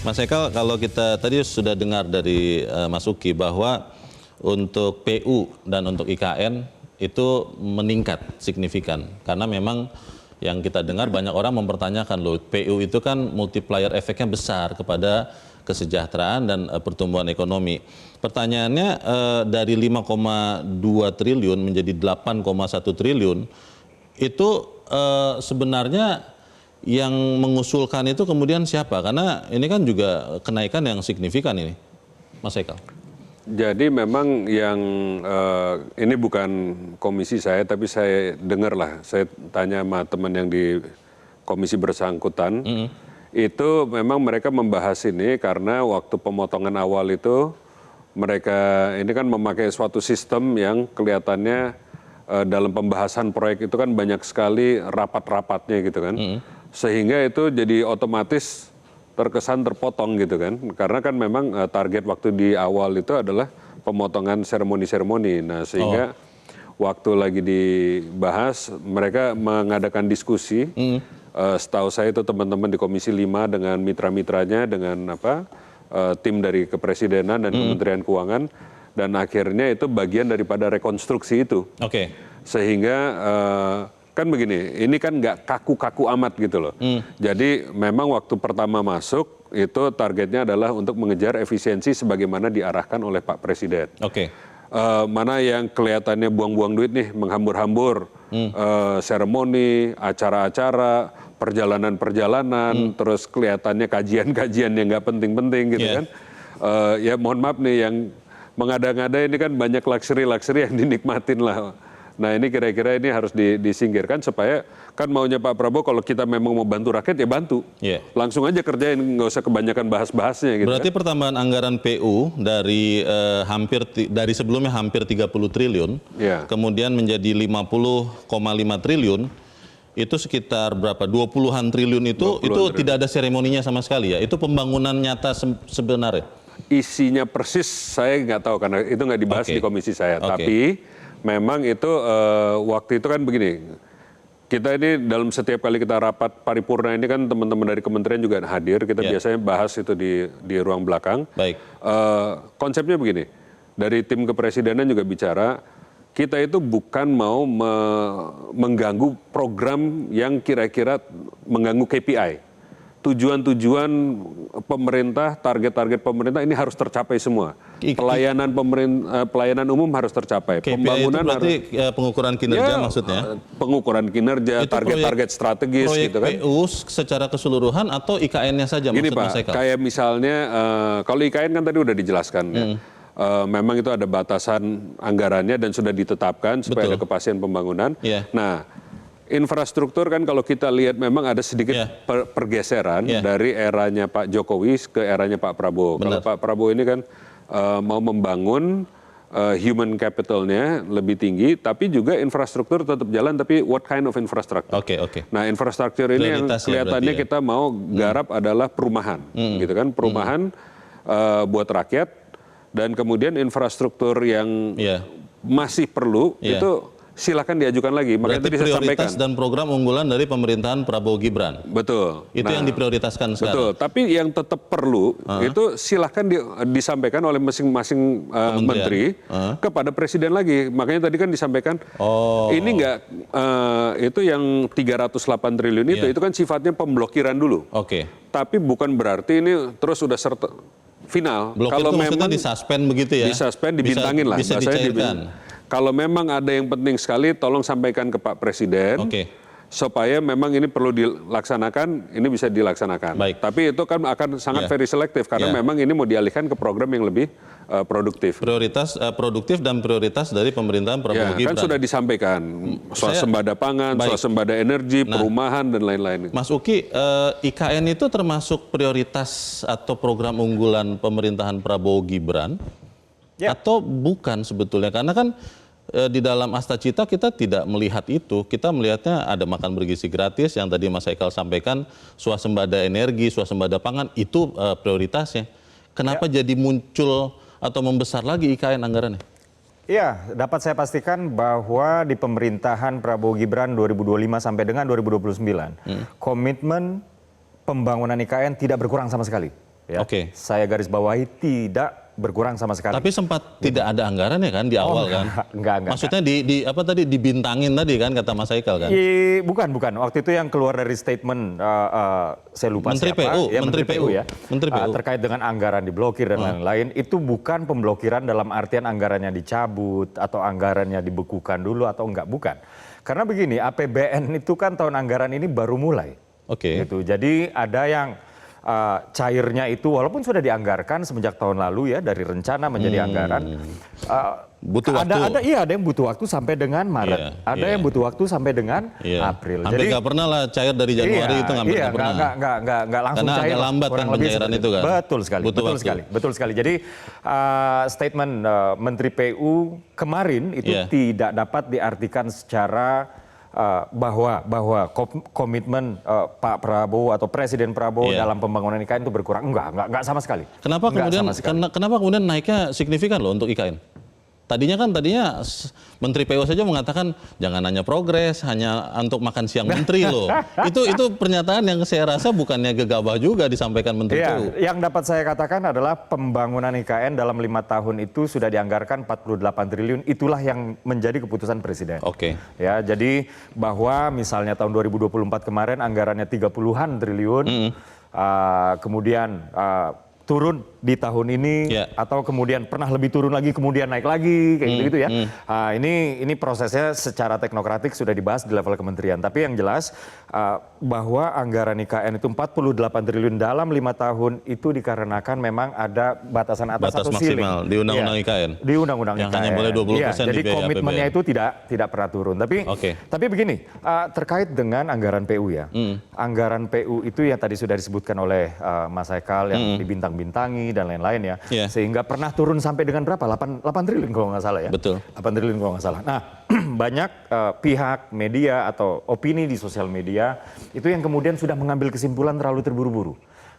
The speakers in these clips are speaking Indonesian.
Mas Ekal, kalau kita tadi sudah dengar dari Mas Uki bahwa untuk PU dan untuk IKN itu meningkat signifikan. Karena memang yang kita dengar banyak orang mempertanyakan loh, PU itu kan multiplier efeknya besar kepada kesejahteraan dan pertumbuhan ekonomi. Pertanyaannya dari 5,2 triliun menjadi 8,1 triliun itu sebenarnya yang mengusulkan itu kemudian siapa? Karena ini kan juga kenaikan yang signifikan ini, Mas Ekal. Jadi memang yang ini bukan komisi saya, tapi saya dengar lah, saya tanya sama teman yang di komisi bersangkutan, itu memang mereka membahas ini karena waktu pemotongan awal itu mereka ini kan memakai suatu sistem yang kelihatannya dalam pembahasan proyek itu kan banyak sekali rapat-rapatnya gitu kan. Sehingga itu jadi otomatis terkesan terpotong gitu kan. Karena kan memang target waktu di awal itu adalah pemotongan seremoni-seremoni. Nah sehingga waktu lagi dibahas mereka mengadakan diskusi. Setahu saya itu teman-teman di Komisi 5 dengan mitra-mitranya, dengan tim dari Kepresidenan dan Kementerian Keuangan. Dan akhirnya itu bagian daripada rekonstruksi itu. Sehingga kan begini, ini kan nggak kaku-kaku amat gitu loh. Jadi memang waktu pertama masuk itu targetnya adalah untuk mengejar efisiensi sebagaimana diarahkan oleh Pak Presiden. Mana yang kelihatannya buang-buang duit nih, menghambur-hambur, seremoni, acara-acara, perjalanan-perjalanan, terus kelihatannya kajian-kajian yang nggak penting-penting gitu kan. Ya mohon maaf nih, yang mengada-ngada ini kan banyak luxury-luxury yang dinikmatin lah. Nah ini kira-kira ini harus disingkirkan supaya kan maunya Pak Prabowo kalau kita memang mau bantu rakyat ya bantu. Langsung aja kerjain, nggak usah kebanyakan bahas-bahasnya gitu. Berarti pertambahan anggaran PU dari dari sebelumnya hampir 30 triliun, kemudian menjadi 50,5 triliun, itu sekitar berapa? 20-an triliun itu tidak ada seremoninya sama sekali ya? Itu pembangunan nyata sebenarnya? Isinya persis saya nggak tahu karena itu nggak dibahas di komisi saya. Tapi memang itu waktu itu kan begini, kita ini dalam setiap kali kita rapat paripurna ini kan teman-teman dari kementerian juga hadir, kita biasanya bahas itu di ruang belakang. Konsepnya begini, dari tim kepresidenan juga bicara, kita itu bukan mau mengganggu program yang kira-kira mengganggu KPI. Tujuan-tujuan pemerintah, target-target pemerintah ini harus tercapai semua. Pelayanan umum harus tercapai. Pembangunan itu berarti pengukuran kinerja maksudnya? Pengukuran kinerja, target-target strategis gitu kan. Proyek PU secara keseluruhan atau IKN-nya saja gini, maksud Pak, Mas Ekal? kayak misalnya kalau IKN kan tadi udah dijelaskan ya. Memang itu ada batasan anggarannya dan sudah ditetapkan supaya ada kepastian pembangunan. Nah, infrastruktur kan kalau kita lihat memang ada sedikit pergeseran dari eranya Pak Jokowi ke eranya Pak Prabowo. Kalau Pak Prabowo ini kan mau membangun human capitalnya lebih tinggi, tapi juga infrastruktur tetap jalan, tapi what kind of infrastructure? Nah infrastruktur ini yang kelihatannya kita mau garap adalah perumahan, gitu kan? Perumahan buat rakyat, dan kemudian infrastruktur yang masih perlu itu silakan diajukan lagi. Makanya tadi saya sampaikan. Prioritas dan program unggulan dari pemerintahan Prabowo Gibran. Betul. Itu yang diprioritaskan sekarang. Betul. Tapi yang tetap perlu itu silakan disampaikan oleh masing-masing menteri kepada presiden lagi. Makanya tadi kan disampaikan ini enggak itu yang 308 triliun itu kan sifatnya pemblokiran dulu. Tapi bukan berarti ini terus sudah final. Kalau memang disuspend begitu ya. Disuspend, dibintangin lah. Bisa dicairkan. Kalau memang ada yang penting sekali, tolong sampaikan ke Pak Presiden, supaya memang ini perlu dilaksanakan, ini bisa dilaksanakan. Tapi itu kan akan sangat very selektif, karena memang ini mau dialihkan ke program yang lebih produktif. Prioritas produktif dan prioritas dari pemerintahan Prabowo Gibran. Kan sudah disampaikan, swasembada pangan, swasembada energi, perumahan, dan lain-lain. Mas Uki, IKN itu termasuk prioritas atau program unggulan pemerintahan Prabowo Gibran? Atau bukan sebetulnya? Karena kan di dalam Asta Cita kita tidak melihat itu. Kita melihatnya ada makan bergizi gratis yang tadi Mas Ekal sampaikan, swasembada energi, swasembada pangan, itu prioritasnya. Kenapa jadi muncul atau membesar lagi IKN anggarannya? Iya, dapat saya pastikan bahwa di pemerintahan Prabowo Gibran 2025 sampai dengan 2029, komitmen pembangunan IKN tidak berkurang sama sekali. ya. Oke. Saya garis bawahi tidak berkurang sama sekali. Tapi sempat tidak ada anggaran ya kan di awal kan? Enggak. Maksudnya di apa tadi dibintangin tadi kan kata Mas Haikal kan? Bukan. Waktu itu yang keluar dari statement saya lupa Menteri siapa. PU, Ya, Menteri PU ya. Menteri PU. Terkait dengan anggaran diblokir dan lain-lain. Itu bukan pemblokiran dalam artian anggarannya dicabut atau anggarannya dibekukan dulu atau enggak, bukan. Karena begini, APBN itu kan tahun anggaran ini baru mulai. Oke. Gitu. Jadi ada yang cairnya itu walaupun sudah dianggarkan semenjak tahun lalu ya, dari rencana menjadi anggaran. Butuh waktu. Ada yang butuh waktu sampai dengan Maret. Ada yang butuh waktu sampai dengan April. Hampir nggak pernah lah cair dari Januari itu hampir nggak pernah. Nggak langsung Karena cair. agak lambat kan pencairan itu kan. Betul sekali. Jadi statement Menteri PU kemarin itu tidak dapat diartikan secara bahwa komitmen Pak Prabowo atau Presiden Prabowo dalam pembangunan IKN itu berkurang. Enggak sama sekali. Kenapa kemudian naiknya signifikan loh untuk IKN? Tadinya Menteri PU saja mengatakan jangan hanya progres, hanya untuk makan siang menteri loh. Itu pernyataan yang saya rasa bukannya gegabah juga disampaikan Menteri PU. Yang dapat saya katakan adalah pembangunan IKN dalam 5 tahun itu sudah dianggarkan 48 triliun. Itulah yang menjadi keputusan Presiden. Oke. Ya, jadi bahwa misalnya tahun 2024 kemarin anggarannya 30-an triliun, kemudian turun di tahun ini atau kemudian pernah lebih turun lagi kemudian naik lagi kayak gitu ya. Ini prosesnya secara teknokratik sudah dibahas di level kementerian. Tapi yang jelas bahwa anggaran IKN itu 48 triliun dalam 5 tahun itu dikarenakan memang ada batasan atas atau ceiling maksimal di undang-undang IKN. Di undang-undang yang IKN. hanya boleh 20% jadi di biaya komitmennya APBN. itu tidak pernah turun. Tapi begini, terkait dengan anggaran PU ya. Anggaran PU itu yang tadi sudah disebutkan oleh Mas Haikal yang dibintang-bintangi dan lain-lain ya. Sehingga pernah turun sampai dengan berapa? 8 triliun kalau nggak salah ya. Betul. 8 triliun kalau nggak salah. Nah, banyak pihak media atau opini di sosial media itu yang kemudian sudah mengambil kesimpulan terlalu terburu-buru.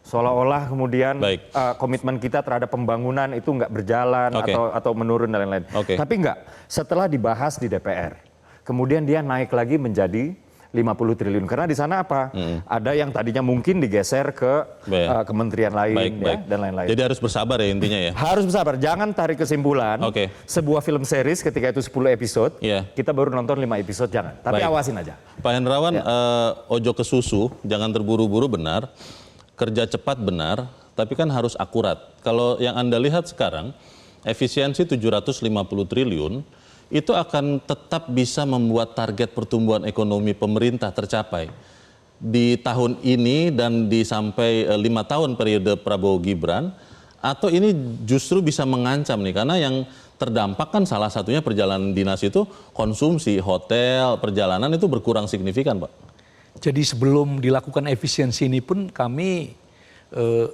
Seolah-olah kemudian komitmen kita terhadap pembangunan itu nggak berjalan atau menurun dan lain-lain. Tapi enggak. Setelah dibahas di DPR, kemudian dia naik lagi menjadi 50 triliun. Karena di sana apa? Ada yang tadinya mungkin digeser ke kementerian lain ya, dan lain-lain. Jadi harus bersabar ya intinya ya? Harus bersabar. Jangan tarik kesimpulan. Sebuah film series ketika itu 10 episode, kita baru nonton 5 episode, jangan. Tapi awasin aja. Pak Hendrawan, ojo ke susu, jangan terburu-buru benar, kerja cepat benar, tapi kan harus akurat. Kalau yang Anda lihat sekarang, efisiensi 750 triliun, itu akan tetap bisa membuat target pertumbuhan ekonomi pemerintah tercapai di tahun ini dan di sampai 5 tahun periode Prabowo Gibran, atau ini justru bisa mengancam nih, karena yang terdampak kan salah satunya perjalanan dinas itu konsumsi, hotel, perjalanan itu berkurang signifikan, Pak. Jadi sebelum dilakukan efisiensi ini pun kami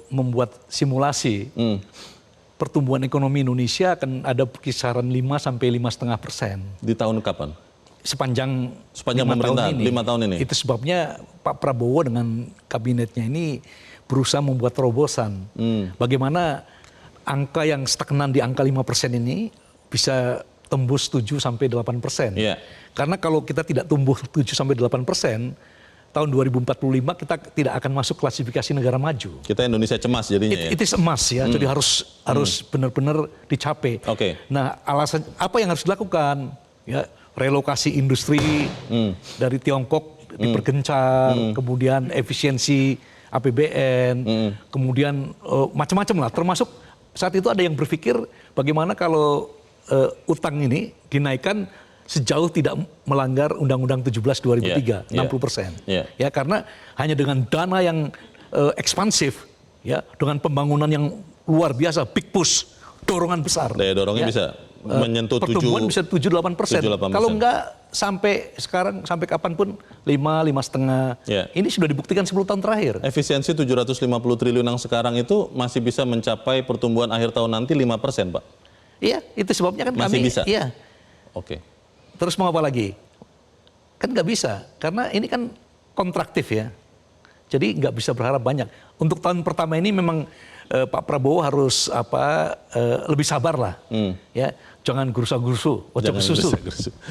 membuat simulasi. Pertumbuhan ekonomi Indonesia akan ada kisaran 5 sampai 5,5%. Di tahun kapan? Sepanjang pemerintahan 5 tahun ini. Itu sebabnya Pak Prabowo dengan kabinetnya ini berusaha membuat terobosan. Bagaimana angka yang stagnan di angka 5% ini bisa tembus 7 sampai 8%. Karena kalau kita tidak tumbuh 7 sampai 8%, tahun 2045 kita tidak akan masuk klasifikasi negara maju. Kita Indonesia cemas jadinya ya? Itu emas ya, jadi harus benar-benar dicapai. Nah, alasan apa yang harus dilakukan? Ya, relokasi industri dari Tiongkok dipergencar, kemudian efisiensi APBN, kemudian macam-macam lah. Termasuk saat itu ada yang berpikir bagaimana kalau utang ini dinaikkan sejauh tidak melanggar Undang-Undang 17 2003, 60%. Ya, karena hanya dengan dana yang ekspansif, ya, dengan pembangunan yang luar biasa, big push, dorongan besar. Daya dorongnya bisa menyentuh pertumbuhan bisa 7-8%. Kalau enggak sampai sekarang, sampai kapanpun 5, 5,5. Ini sudah dibuktikan 10 tahun terakhir. Efisiensi 750 triliun yang sekarang itu masih bisa mencapai pertumbuhan akhir tahun nanti 5%, Pak? Iya, itu sebabnya kan masih kami. Bisa? Iya. Terus mau apa lagi? Kan nggak bisa, karena ini kan kontraktif ya. Jadi nggak bisa berharap banyak. Untuk tahun pertama ini memang Pak Prabowo harus lebih sabar lah, ya. Jangan gerusa-gerusu, ojo ke susu.